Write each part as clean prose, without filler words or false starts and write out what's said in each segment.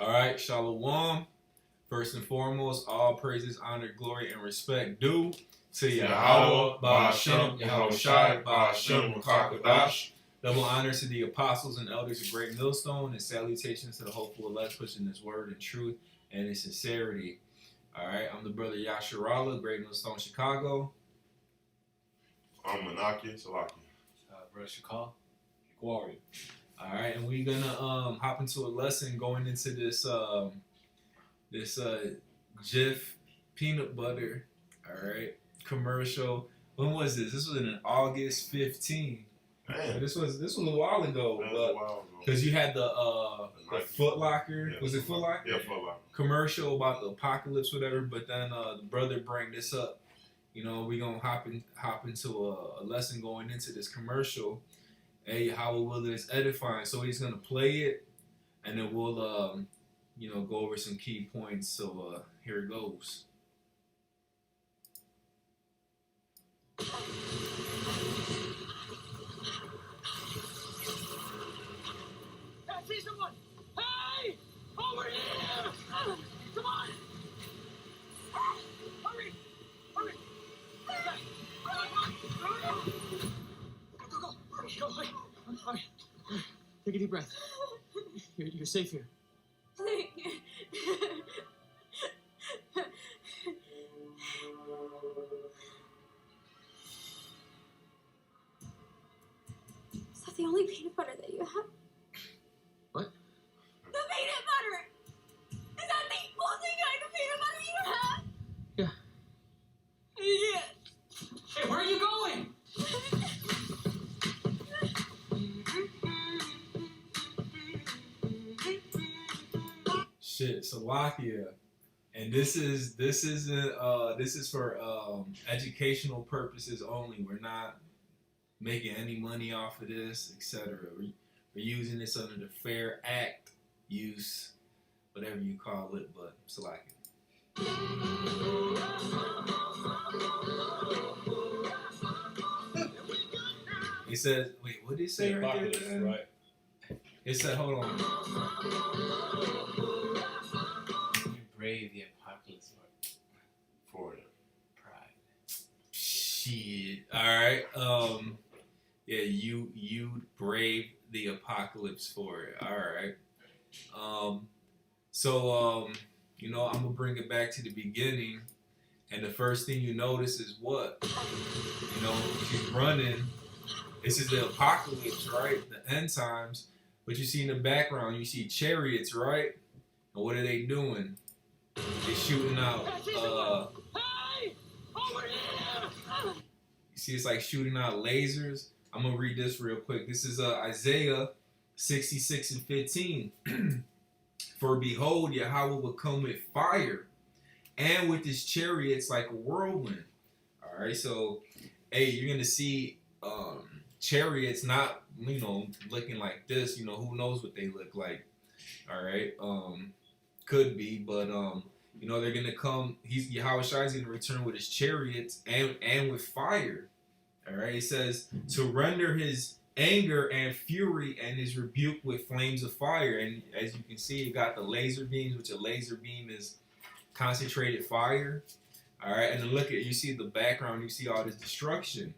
All right, Shalom. First and foremost, all praises, honor, glory, and respect due to Yahweh, Ba'ashem, Yahushai, Ba'ashem, Ruach. Double honors to the apostles and elders of Great Millstone, and salutations to the hopeful elect pushing this word in truth and in sincerity. All right, I'm the brother Yasharala, Great Millstone, Chicago. I'm Manaki, Salaki. Brother Shakal, Warrior. All right, and we're gonna hop into a lesson going into this Jif peanut butter, all right, commercial. When was this? This was in August 15. Man, This was a while ago, because you had the Foot Locker. Was it Foot Locker? Yeah, Foot Locker. Commercial about the apocalypse, whatever. But then the brother bring this up. You know, we gonna hop into a lesson going into this commercial. Hey, how will it is edifying? So he's gonna play it, and then we'll go over some key points. So here it goes. I see someone! Hey! Over here! Come on! Hurry! Hurry! Go! All right. Take a deep breath. You're safe here. Thank you. Is that the only peanut butter that you have? What? The peanut butter! Is that the only kind of peanut butter you have? Yeah. Yeah. Hey, where are you going? Shit, Salakia. And this is for educational purposes only. We're not making any money off of this, etc. We're using this under the Fair Act use, whatever you call it, but Salakia. He says, wait, what did he say right there? Right. It said, hold on. You brave the apocalypse For it. pride. Shit. All right. Yeah, you brave the apocalypse for it. All right. I'm gonna bring it back to the beginning, and the first thing you notice is what? She's running. This is the apocalypse, right? The end times. But you see in the background, you see chariots, right? And what are they doing? They're shooting out. Hey! Over here! You see, it's like shooting out lasers. I'm gonna read this real quick. This is Isaiah 66 and 15. For behold, Yahweh will come with fire, and with his chariots like a whirlwind. All right, so hey, you're gonna see chariots not looking like this. Who knows what they look like. All right, could be, but they're gonna come. Yahweh Shai is gonna return with his chariots and with fire. All right, it says to render his anger and fury and his rebuke with flames of fire. And as you can see, you got the laser beams, which a laser beam is concentrated fire. All right, and then you see the background, you see all this destruction.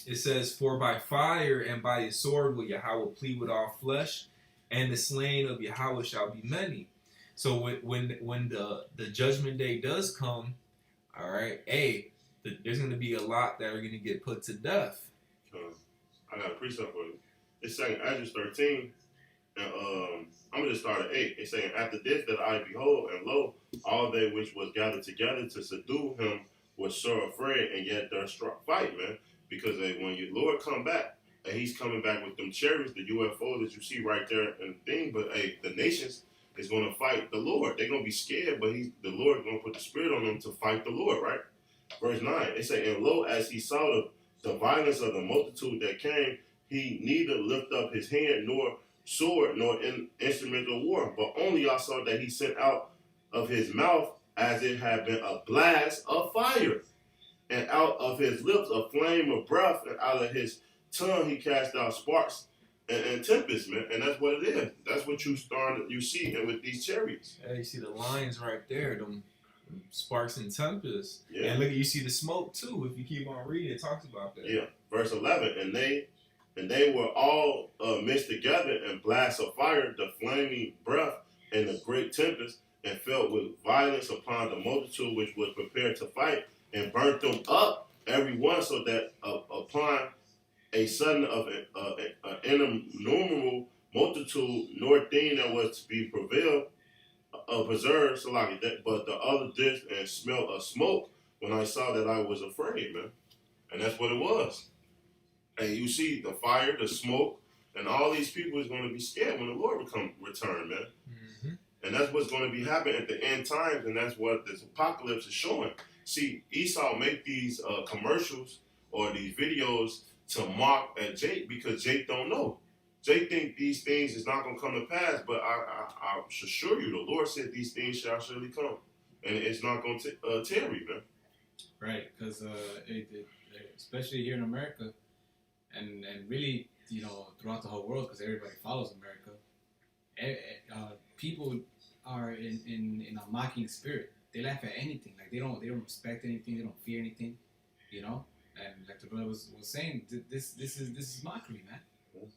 It says, for by fire and by his sword will Yahweh plead with all flesh, and the slain of Yahweh shall be many. So when the judgment day does come, all right, there's going to be a lot that are going to get put to death. Because I got a precept for it. It's saying Exodus 13, and I'm going to start at 8. It's saying, after this that I behold, and lo, all they which was gathered together to subdue him was sore afraid, and yet they're struck fight, man. Because when your Lord come back, and he's coming back with them chariots, the UFOs that you see right there and the thing, but the nations is going to fight the Lord. They're going to be scared, but the Lord is going to put the spirit on them to fight the Lord, right? Verse 9, it say, and lo, as he saw the violence of the multitude that came, he neither lift up his hand, nor sword, nor instrument of war, but only I saw that he sent out of his mouth as it had been a blast of fire, and out of his lips a flame of breath, and out of his tongue he cast out sparks and tempest, man. And that's what it is. That's what you see and with these chariots. Yeah, you see the lines right there, them sparks and tempests. Yeah. And look, you see the smoke too. If you keep on reading, it talks about that. Yeah. Verse 11, and they were all mixed together in blasts of fire, the flaming breath, and the great tempest, and fell with violence upon the multitude which was prepared to fight, and burnt them up, every one, so that upon a sudden of an innumerable multitude, nor thing that was to be preserved, so like that, but the other did and smelled of smoke when I saw that I was afraid, man. And that's what it was. And you see the fire, the smoke, and all these people is going to be scared when the Lord return, man. Mm-hmm. And that's what's going to be happening at the end times, and that's what this apocalypse is showing. See, Esau make these commercials or these videos to mock at Jake because Jake don't know. Jake think these things is not going to come to pass, but I assure you, the Lord said these things shall surely come, and it's not going to tarry, man. Right, because especially here in America, and really, you know, throughout the whole world, because everybody follows America, people are in a mocking spirit. They laugh at anything. Like they don't respect anything. They don't fear anything. You know, and like the brother was saying, this is mockery, man.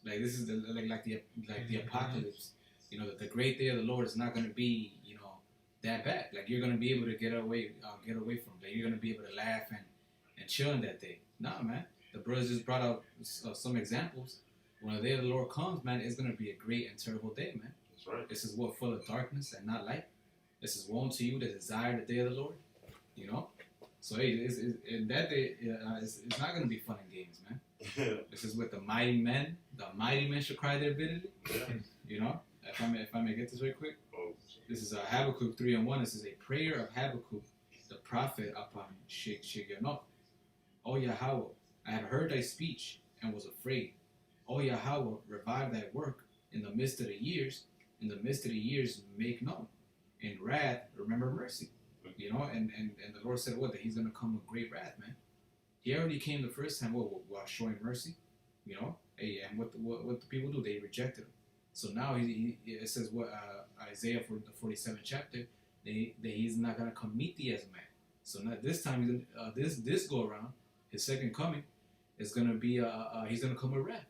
Like this is the apocalypse. You know, the great day of the Lord is not going to be, you know, that bad. Like you're going to be able to get away from it. Like you're going to be able to laugh and chill in that day. Nah, man. The brothers just brought out some examples. When the day of the Lord comes, man, it's going to be a great and terrible day, man. That's right. This is what, full of darkness and not light. This is woe to you that desire the day of the Lord. You know? So, hey, in that day, it's not going to be fun and games, man. This is what the mighty men should cry their bitterly. Yeah. You know? If I may get this right quick. Oh, This is Habakkuk 3:1. This is a prayer of Habakkuk, the prophet, upon Shigionoth. O Yahweh, I have heard thy speech and was afraid. O Yahweh, revive thy work in the midst of the years. In the midst of the years, make known. In wrath, remember mercy. You know, and the Lord said what? That he's going to come with great wrath, man. He already came the first time, while showing mercy. You know, hey, and what the people do? They rejected him. So now it says what Isaiah for the 47th chapter, that he's not going to come meet thee as a man. So now this time, this go around, his second coming is going to be he's going to come with wrath.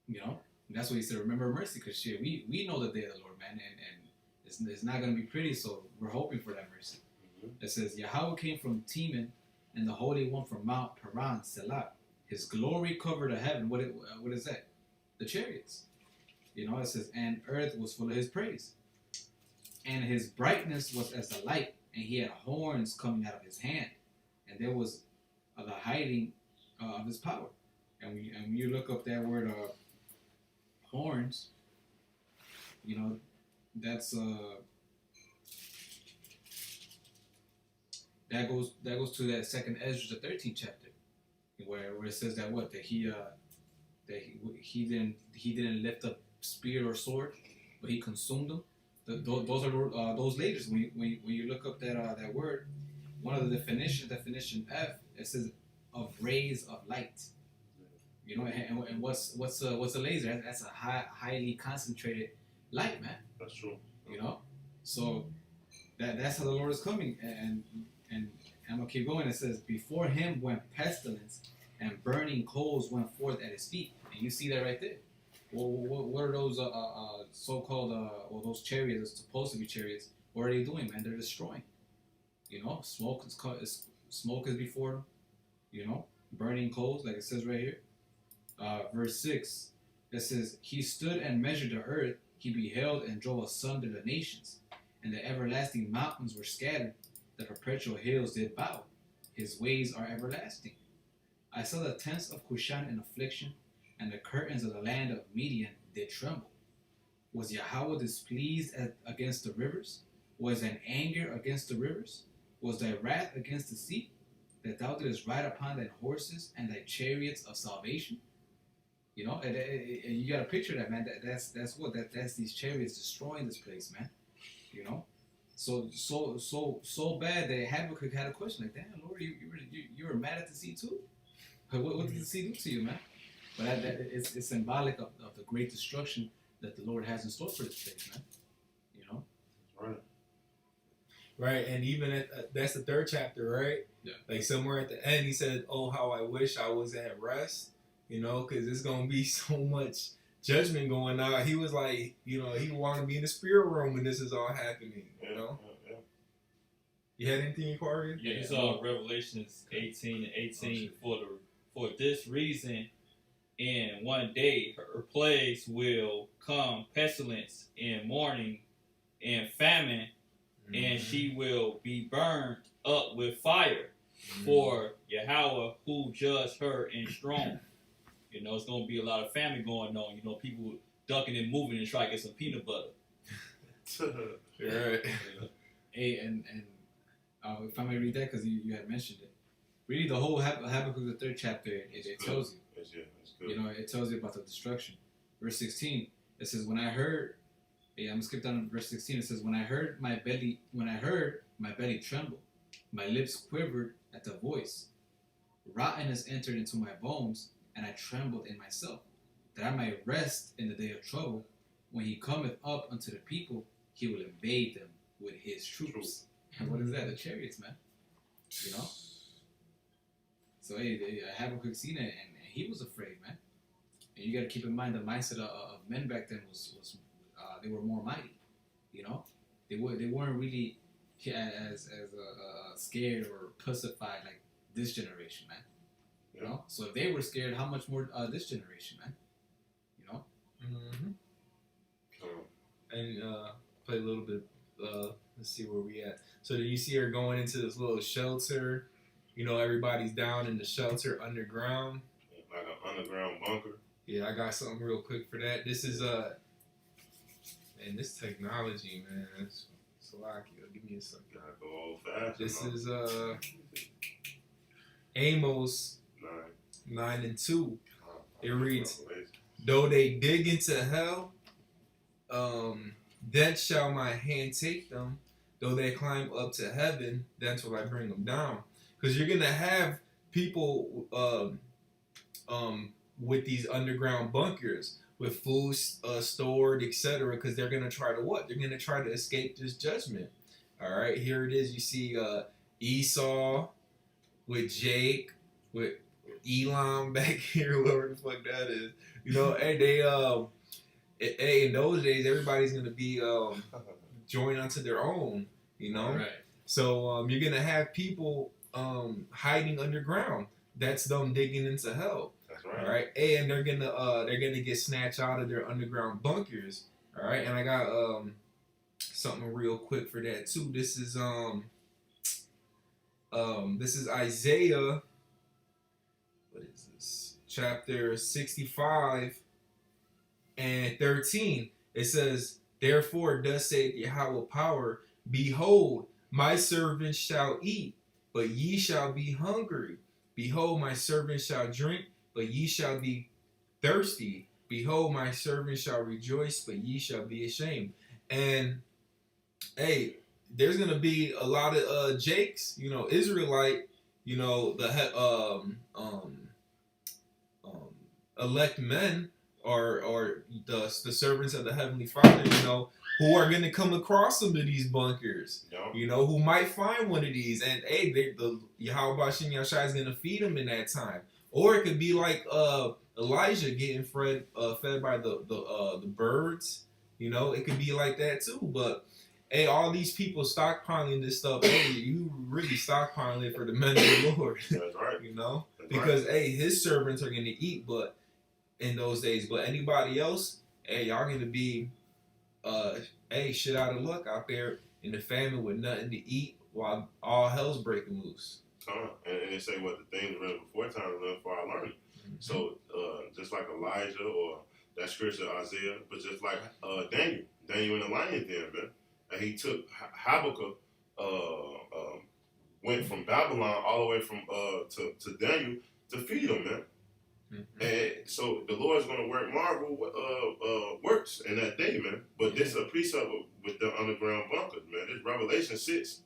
You know, and that's what he said. Remember mercy, because shit, we know the day of the Lord, man, and it's not going to be pretty. So we're hoping for that mercy. Mm-hmm. It says Yahweh came from Teman, and the Holy One from Mount Paran, Selah. His glory covered the heaven. What is that? The chariots. You know, it says, and earth was full of his praise. And his brightness was as the light, and he had horns coming out of his hand. And there was the hiding of his power. And when you look up that word horns, you know, that's that goes to that second Ezra, the 13th chapter, where it says that what that he didn't lift up spear or sword, but he consumed them. Those are those laters. When you look up that word, one of the definition F, it says of rays of light. You know, and what's a laser? That's a highly concentrated light, man. That's true. You know, so that's how the Lord is coming, and I'm gonna keep going. It says, before him went pestilence, and burning coals went forth at his feet. And you see that right there. Well, what are those so-called or those chariots, supposed to be chariots? What are they doing, man? They're destroying. You know, smoke is before them. You know, burning coals, like it says right here. Verse 6, it says, he stood and measured the earth. He beheld and drove asunder the nations, and the everlasting mountains were scattered. The perpetual hills did bow. His ways are everlasting. I saw the tents of Cushan in affliction, and the curtains of the land of Midian did tremble. Was Yahweh displeased against the rivers? Was an anger against the rivers? Was thy wrath against the sea, that thou didst ride upon thy horses and thy chariots of salvation? You know, and you got to picture that, man. That's these chariots destroying this place, man. You know, so bad that Habakkuk had a question like, damn, Lord, you were mad at the sea too? What did the sea do to you, man? But it's symbolic of the great destruction that the Lord has in store for this place, man. You know? Right. Right, and even at that's the third chapter, right? Yeah. Like somewhere at the end, he said, "Oh, how I wish I was at rest," you know, because there's gonna be so much judgment going on. He was like, you know, he wanted to be in the spirit realm when this is all happening. You know, Yeah. you had anything, Corey? Yeah, it's Revelations 18:18. For this reason, in one day her plagues will come, pestilence and mourning and famine, and she will be burned up with fire. For Yahweh who judged her in strong. You know, it's gonna be a lot of famine going on. You know, people ducking and moving and trying to get some peanut butter. Right. Hey, and if I may read that, because you had mentioned it. Reading the whole Habakkuk, the third chapter, it tells you. It's good. You know, it tells you about the destruction. Verse 16, it says, when I heard, I'm gonna skip down to verse 16. It says, when I heard my belly trembled, my lips quivered at the voice. Rottenness entered into my bones, and I trembled in myself, that I might rest in the day of trouble. When he cometh up unto the people, he will invade them with his troops. And what is that? The chariots, man. You know? So, hey, Habakkuk seen it, and he was afraid, man. And you got to keep in mind the mindset of men back then was they were more mighty, you know. They weren't really as scared or pussified like this generation, man. You know. So if they were scared, how much more this generation, man? You know. And play a little bit. Let's see where we at. So do you see her going into this little shelter? You know, everybody's down in the shelter underground. Like an underground bunker. Yeah, I got something real quick for that. This is man, this technology, man. It's Slovakia. Give me a second. Gotta go old fast. This is Amos 9:2. It reads, "Though they dig into hell, then shall my hand take them. Though they climb up to heaven, that's will I bring them down." Because you're gonna have people with these underground bunkers with food stored, etc. Because they're gonna try to what? They're gonna try to escape this judgment. All right, here it is. You see Esau with Jake, with Elam back here, whoever the fuck that is. You know, and they in those days, everybody's gonna be joined onto their own. You know, Right. so you're gonna have people hiding underground. That's them digging into hell. That's right. All right, and they're gonna get snatched out of their underground bunkers. All right, and I got something real quick for that too. This is Isaiah. What is this? Chapter 65 and 13. It says, "Therefore, thus saith Yahweh power, behold, my servant shall eat, but ye shall be hungry. Behold, my servant shall drink, but ye shall be thirsty. Behold, my servant shall rejoice, but ye shall be ashamed." And hey, there's gonna be a lot of Jakes, you know, Israelite, you know, the elect men or the servants of the Heavenly Father, you know, who are gonna come across some of these bunkers. Yeah. You know, who might find one of these, and hey, the Yahweh Bashem Yashai is gonna feed them in that time, or it could be like Elijah getting fed by the birds. You know, it could be like that too. But hey, all these people stockpiling this stuff. Hey, you really stockpiling it for the men of the Lord. That's right. You know, That's because hey, his servants are gonna eat, but in those days, but anybody else, hey, y'all gonna be hey, shit out of luck out there in the famine with nothing to eat while all hell's breaking loose. And they say what the things read before time to live for our learning. So just like Elijah or that scripture Isaiah, but just like Daniel in the lion's den, man. And he took Habakkuk, went from Babylon all the way from to Daniel to feed him, man. And so the Lord's going to work marvel works in that day, man. But this is a precept with the underground bunkers, man. This Revelation 6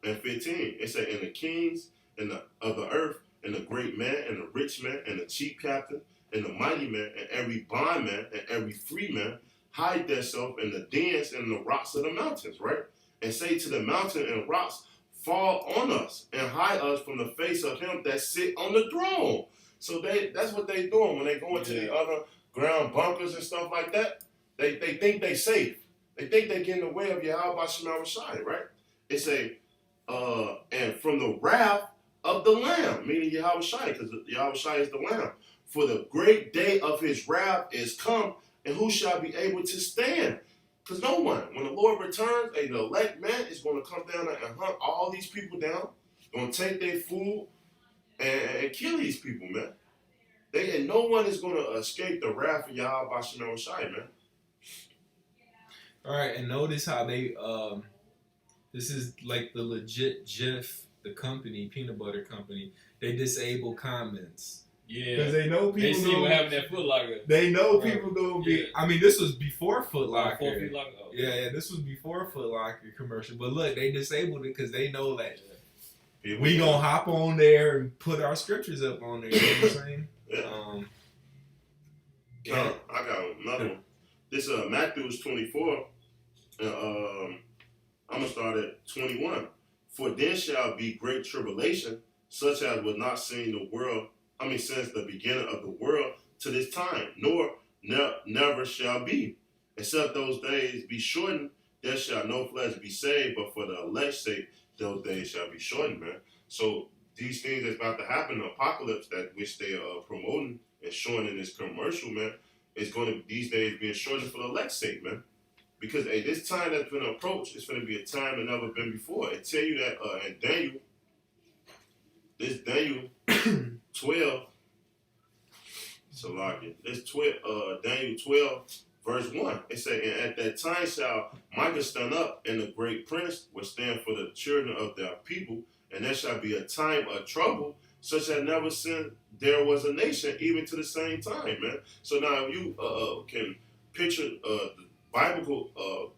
and 15. It said, "And the kings of the earth, and the great man, and the rich man, and the chief captain, and the mighty man, and every bondman, and every free man hide themselves in the dens and the rocks of the mountains, right? And say to the mountain and rocks, fall on us and hide us from the face of him that sit on the throne. So that's what they doing when they go into the other ground bunkers and stuff like that. They think they safe. They think they get in the way of Yahweh Shema Rashai, right? It say, and from the wrath of the Lamb, meaning Yahweh Shai, because Yahweh Shai is the Lamb. For the great day of his wrath is come, and who shall be able to stand? Because no one, when the Lord returns, the elect man is going to come down and hunt all these people down, going to take their food and kill these people, man. And no one is going to escape the wrath of Yahweh Shema Shai, man. All right, and notice how they this is like the legit Jif, the company, peanut butter company. They disable comments Yeah. because they know They people. see what happened at Foot Locker. They know Right. people gonna be. Yeah. I mean, this was before Foot Locker. 4 Foot Locker. Oh. Yeah, this was before Foot Locker commercial. But look, they disabled it because they know that People, we gonna hop on there and put our scriptures up on there. You know what I'm saying? Yeah. Yeah. I got another one. This Matthew is 24. I'm gonna start at 21. For then shall be great tribulation, such as was not seen the world. Since the beginning of the world to this time, nor never shall be, except those days be shortened. There shall no flesh be saved, but for the elect's sake, those days shall be shortened, man. So these things that's about to happen, the apocalypse that which they are promoting and showing in this commercial, man, is going to these days being shortened for the elect's sake, man. Because this time that's going to approach is going to be a time that never been before. It tell you that in Daniel, this Daniel 12, Salakia, this Daniel 12, verse 1. It say, and at that time shall Micah stand up, and the great prince will stand for the children of their people, and there shall be a time of trouble, such as never since there was a nation, even to the same time, man. So now you can picture the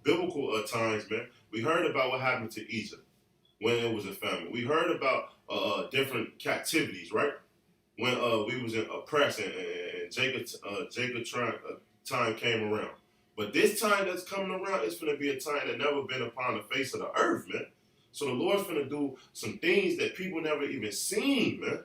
biblical times, man. We heard about what happened to Egypt when it was a famine. We heard about different captivities, right? When we was in oppressed and Jacob time came around. But this time that's coming around is going to be a time that never been upon the face of the earth, man. So the Lord's going to do some things that people never even seen, man.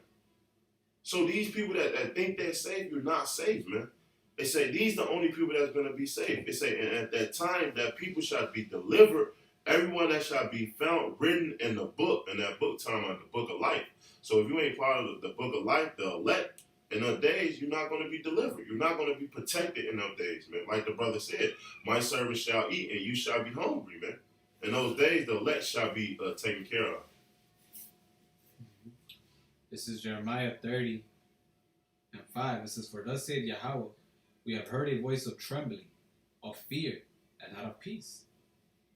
So these people that think they're safe, you're not safe, man. They say these the only people that's going to be safe. They say, and at that time that people shall be delivered, everyone that shall be found written in the book, in that book time of the book of life. So if you ain't part of the book of life, the elect, in those days, you're not going to be delivered. You're not going to be protected in those days, man. Like the brother said, my servant shall eat and you shall be hungry, man. In those days, the elect shall be taken care of. This is Jeremiah 30 and 5. It says, for thus saith Yahweh, we have heard a voice of trembling, of fear, and not of peace.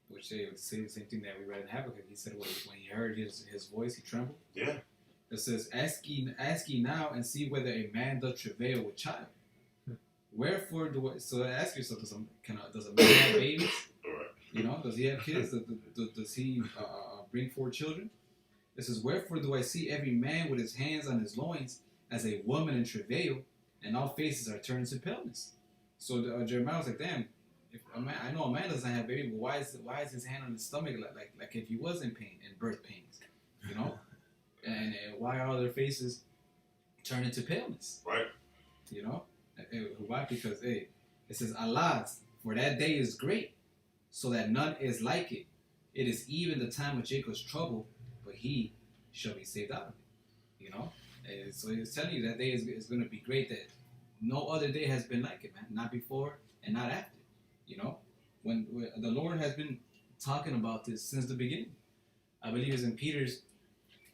Which they would say the same thing that we read in Habakkuk. He said when he heard his voice, he trembled. Yeah. It says, ask ye now and see whether a man doth travail with child. Wherefore so ask yourself, does a man have babies? All right. You know, does he have kids? Does he bring forth children? It says, wherefore do I see every man with his hands on his loins as a woman in travail, and all faces are turned to paleness. So Jeremiah was like, damn, if a man, I know a man doesn't have a baby, but why is his hand on his stomach like if he was in pain, in birth pains, you know? and why are their faces turned into paleness? Right. You know? Why? Because, hey, it says, Alas, for that day is great, so that none is like it. It is even the time of Jacob's trouble, but he shall be saved out of it. You know? And so it's telling you that day is going to be great, that no other day has been like it, man. Not before and not after. You know? When the Lord has been talking about this since the beginning. I believe it's in Peter's,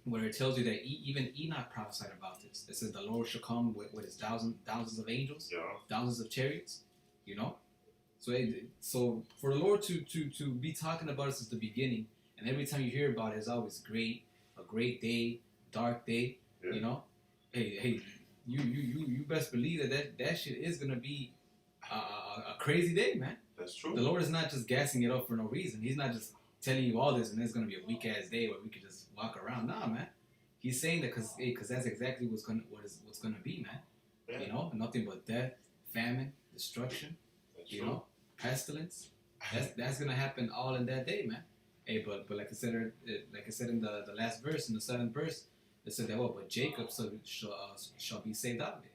where it tells you that even Enoch prophesied about this. It says the Lord shall come with his thousands of angels, Yeah. thousands of chariots, you know. So for the Lord to be talking about it since the beginning, and every time you hear about it, it's always great, a great day, dark day, Yeah. you know. Hey, you best believe that shit is gonna be a crazy day, man. That's true. The Lord is not just gassing it up for no reason. He's not just telling you all this and it's gonna be a weak ass day where we could just walk around. Nah, man. He's saying that because that's exactly what's gonna be, man. Yeah. You know, nothing but death, famine, destruction. That's You true. know, pestilence. That's gonna happen all in that day, man. Hey, but like I said, like I said in the last verse, in the 7th verse, it said that but Jacob shall be saved out of it.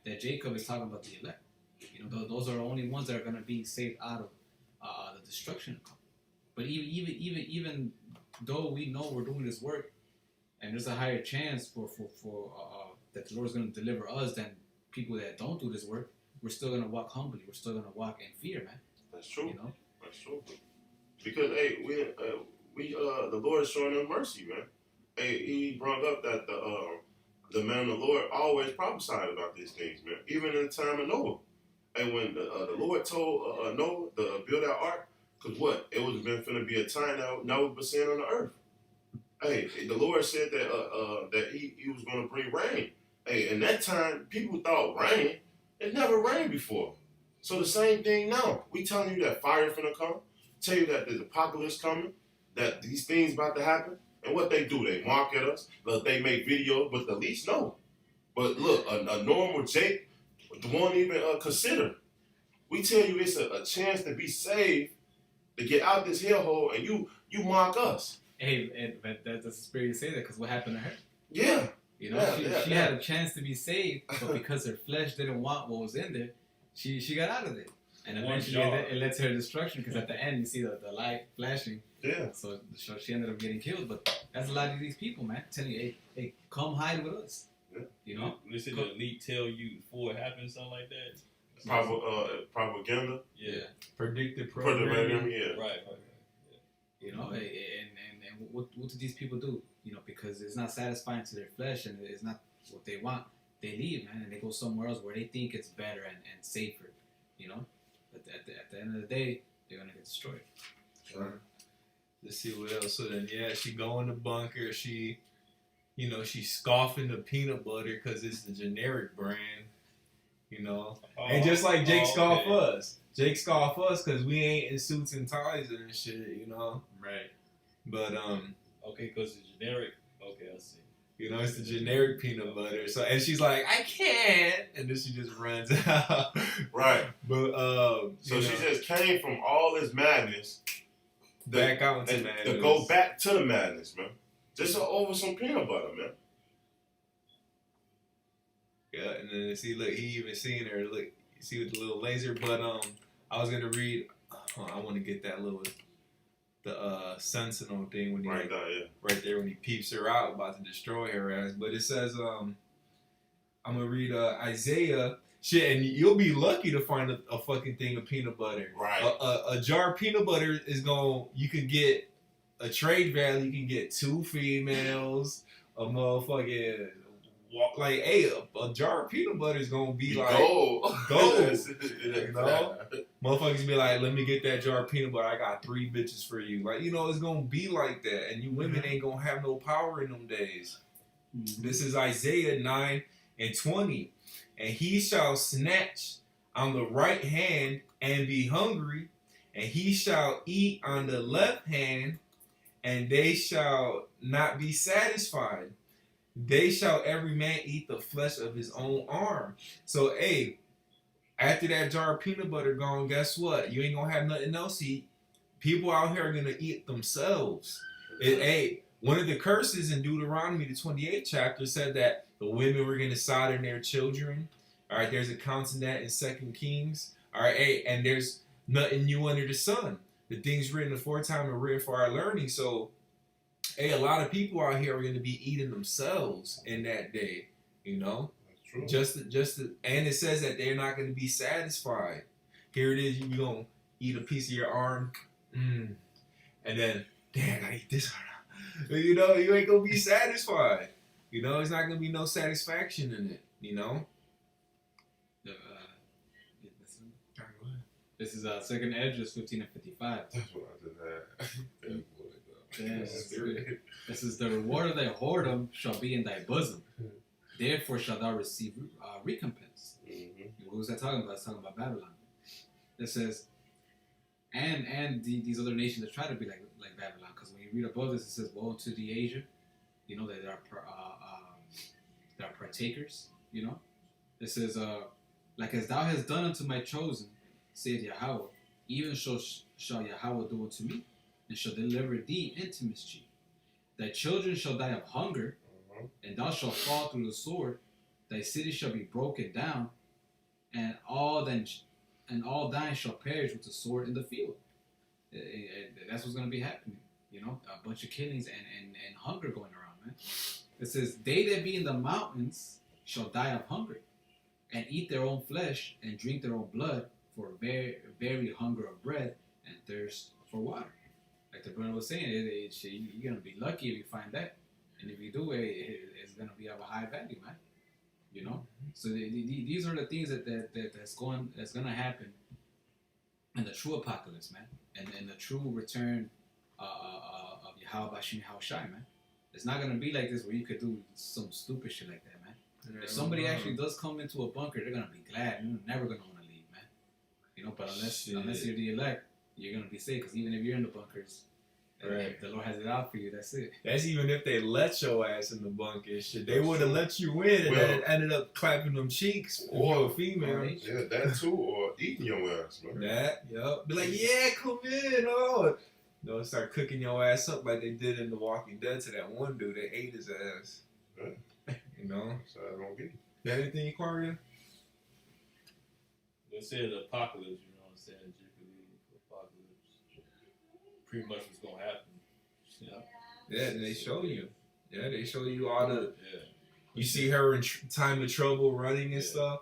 That Jacob is talking about the elect. You know, those are the only ones that are gonna be saved out of the destruction to come. But even though we know we're doing this work, and there's a higher chance for that the Lord's gonna deliver us than people that don't do this work, we're still gonna walk humbly. We're still gonna walk in fear, man. That's true. You know. That's true. Because hey, we the Lord is showing us mercy, man. Hey, He brought up that the man of the Lord always prophesied about these things, man. Even in the time of Noah, and when the Lord told Noah to build that ark, because what it was finna be a time that Noah was sin on the earth. Hey, the Lord said that that He was gonna bring rain. Hey, in that time, people thought rain. It never rained before. So the same thing now. We telling you that fire finna come. Tell you that there's apocalypse coming. That these things about to happen. And what they do, they mock at us. They make videos, but the least know. But look, a normal Jake won't even consider. We tell you it's a chance to be saved, to get out this hellhole, and you mock us. Hey, but that's the spirit you say that because what happened to her? Yeah. You know, Yeah, she yeah. had a chance to be saved, but because her flesh didn't want what was in there, she got out of it. And One eventually job. it led to her destruction because at the end you see the light flashing. Yeah. So she ended up getting killed. But that's a lot of these people, man. Telling you, hey, come hide with us. Yeah. You know? Listen to the elite tell you before it happens, something like that. Propaganda. Yeah. Predictive Programming. programming. Yeah. Right. You know, and what do these people do? You know, because it's not satisfying to their flesh and it's not what they want. They leave, man, and they go somewhere else where they think it's better and safer. You know, but at the end of the day, they're gonna get destroyed. Right. Let's see what else. So then, yeah, she go in the bunker. She, you know, she's scoffing the peanut butter because it's the generic brand. You know, and just like Jake scoff us. Jake scoff us because we ain't in suits and ties and shit. You know. Right. But Okay, because it's generic. Okay, I see. you know, it's the generic peanut butter. So and she's like, I can't, and then she just runs out. Right. But So you she know, just came from all this madness back out into and madness. to go back to the madness, man. Just over some peanut butter, man. Yeah, and then see, look, he even seen her. Look, you see with the little laser. But I was gonna read. I want to get that little the sentinel thing when he Right there, yeah. right there when he peeps her out, about to destroy her ass. But it says I'm gonna read Isaiah. Shit, and you'll be lucky to find a fucking thing of peanut butter. Right. A jar of peanut butter is you can get a trade value. You can get 2 females, a motherfucking like, hey, a jar of peanut butter is gonna be like gold. gold. You know? Motherfuckers be like, let me get that jar of peanut butter. I got 3 bitches for you. Like, you know, it's gonna be like that, and you women ain't gonna have no power in them days. This is Isaiah 9:20. And he shall snatch on the right hand and be hungry, and he shall eat on the left hand, and they shall not be satisfied. They shall every man eat the flesh of his own arm. So, hey, after that jar of peanut butter gone, guess what? You ain't gonna have nothing else to eat. People out here are gonna eat themselves. Hey, one of the curses in Deuteronomy, the 28th chapter, said that the women were gonna sodden their children. All right, there's accounts in that in 2 Kings. All right, hey, and there's nothing new under the sun. The things written aforetime are written for our learning. So, hey, a lot of people out here are going to be eating themselves in that day, you know? That's true. And it says that they're not going to be satisfied. Here it is, you're going to eat a piece of your arm, and then, damn, I gotta eat this one. You know, you ain't going to be satisfied. You know, there's not going to be no satisfaction in it, you know? This is 2nd Esdras 15 and 55. That's what I just had. This is the reward of thy whoredom shall be in thy bosom. Therefore shalt thou receive recompense. What was that talking about? It's talking about Babylon. It says, and these other nations that try to be like Babylon. Because when you read above this, it says, woe to the Asia. You know that there are partakers. You know, It says, like as thou hast done unto my chosen, saith Yahweh, even so shall Yahweh do unto me, and shall deliver thee into mischief. Thy children shall die of hunger, and thou shalt fall through the sword. Thy city shall be broken down, and all thine shall perish with the sword in the field. That's what's going to be happening. You know, a bunch of killings and hunger going around, man. It says, they that be in the mountains shall die of hunger, and eat their own flesh, and drink their own blood, for very, very hunger of bread, and thirst for water. Like the brother was saying, you're going to be lucky if you find that. And if you do, it's going to be of a high value, man. You know? So these are the things that's going to happen in the true apocalypse, man. And the true return of Yahweh Bashim Yahushai, man. It's not going to be like this where you could do some stupid shit like that, man. If somebody actually does come into a bunker, they're going to be glad. They're never going to want to leave, man. You know, but unless you're the elect, you're going to be safe. Because even if you're in the bunkers, if the Lord has it out for you, that's it. That's even if they let your ass in the bunker. Shit, they would have let you in and then ended up clapping them cheeks or a female. Yeah, that too, or eating your ass, man. That, yup. Be like, yeah, come in, oh. You know, start cooking your ass up like they did in The Walking Dead to that one dude. They ate his ass. Yeah. You know? So I don't get it. Got anything, Aquaria? They said the apocalypse, you know what I'm saying? Apocalypse. Pretty much what's going to happen. Yeah, and they show you. Yeah, they show you all the... Yeah. You see her in time of trouble running and stuff.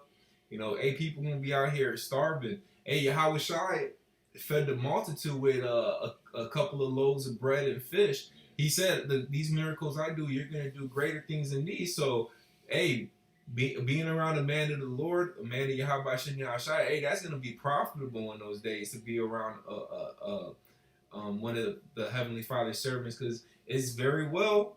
You know, hey, people gonna be out here starving. Hey, Yahweh Shai fed the multitude with a couple of loaves of bread and fish. He said, these miracles I do, you're going to do greater things than these. So, hey, being around a man of the Lord, a man of Yahweh Shem Yahushai, hey, that's going to be profitable in those days to be around one of the Heavenly Father's servants, because it's very well,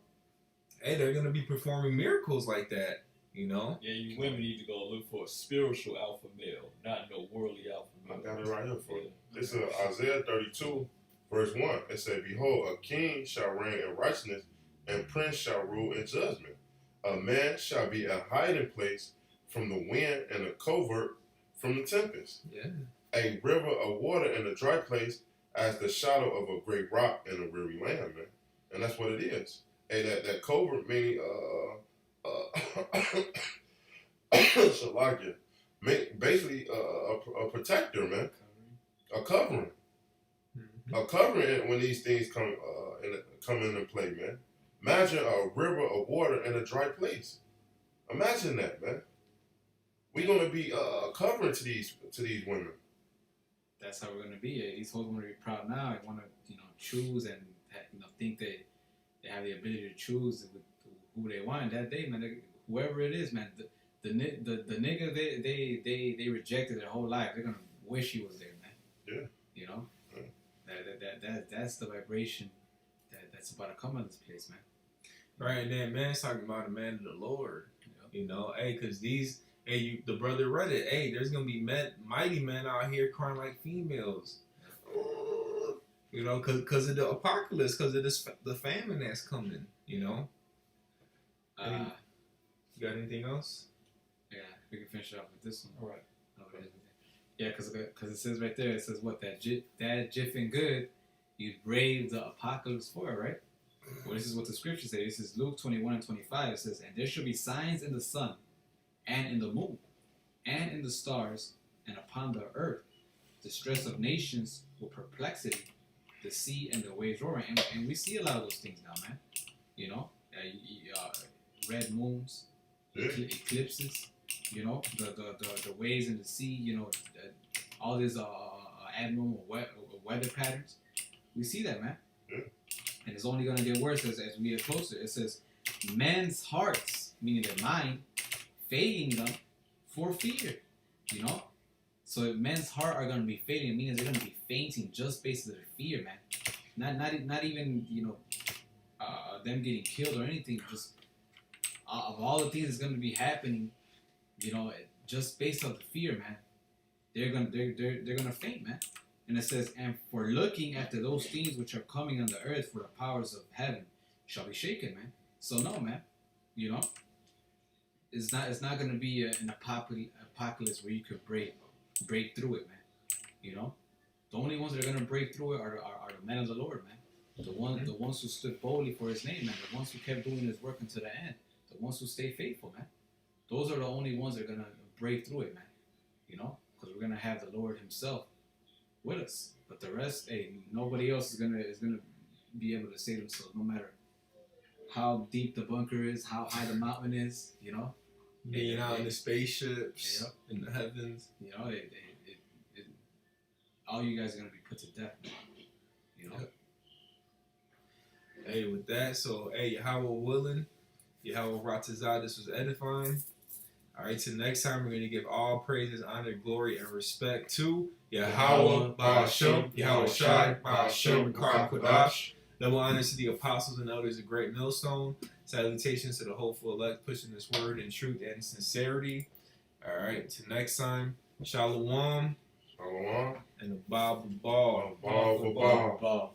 hey, they're going to be performing miracles like that, you know? Yeah, you women need to go look for a spiritual alpha male, not no worldly alpha male. I got it right here for you. This is Isaiah 32, verse 1. It said, behold, a king shall reign in righteousness, and prince shall rule in judgment. A man shall be a hiding place from the wind, and a covert from the tempest. Yeah. A river of water in a dry place, as the shadow of a great rock in a weary land, man. And that's what it is. And that covert meaning Shalakia, basically a protector, man. A covering. Mm-hmm. A covering when these things come into play, man. Imagine a river of water in a dry place. Imagine that, man. We're gonna be covering to these women. That's how we're gonna be. These hoes want to be proud now. They want to, choose and think that they have the ability to choose who they want. That day, man, whoever it is, man, the nigga they rejected their whole life. They're gonna wish he was there, man. Yeah. You know, Yeah. that's the vibration that's about to come on this place, man. Right, and then man's talking about a man of the Lord. You know, hey, because the brother read it. Hey, there's gonna be mighty men out here crying like females. You know, because of the apocalypse, because of the famine that's coming. You know. You got anything else? Yeah, we can finish it off with this one. All right. Yeah, because it says right there, it says what that jiff and good, you brave the apocalypse for, right? Well, this is what the scripture says. This is Luke 21:25. It says, and there shall be signs in the sun, and in the moon, and in the stars, and upon the earth, distress of nations with perplexity, the sea and the waves roaring. And we see a lot of those things now, man. You know, red moons, eclipses. You know, the waves in the sea. You know, all these abnormal weather patterns. We see that, man. Yeah. And it's only going to get worse as we get closer. It says, men's hearts, meaning their mind, fading them for fear. You know? So men's heart are going to be fading, meaning they're going to be fainting just based on their fear, man. Not even, them getting killed or anything. Just of all the things that's going to be happening, just based on the fear, man. They're gonna faint, man. And it says, and for looking after those things which are coming on the earth, for the powers of heaven shall be shaken, man. So no, man. it's not gonna be an apocalypse where you could break through it, man. You know, the only ones that are gonna break through it are the men of the Lord, man. The ones who stood boldly for His name, man. The ones who kept doing His work unto the end. The ones who stay faithful, man. Those are the only ones that are gonna break through it, man. You know, because we're gonna have the Lord Himself with us. But the rest, hey, nobody else is gonna be able to save themselves, no matter how deep the bunker is, how high the mountain is. You know, Being out in the spaceships, Yep. in the heavens. you know, all you guys are gonna be put to death, man. You know. Yep. Hey, with that, so hey, Yahweh willing, Yahweh Ratazah, this was edifying. All right, till next time, we're going to give all praises, honor, glory, and respect to Yahweh, Ba'ashem, Yahweh Shai, Ba'ashem, Kar Kodash. Double honors to the apostles and elders of Great Millstone. Salutations to the hopeful elect pushing this word in truth and sincerity. All right, till next time, Shalom Shalom. and the Bible Ball. Ball for ball. Ball.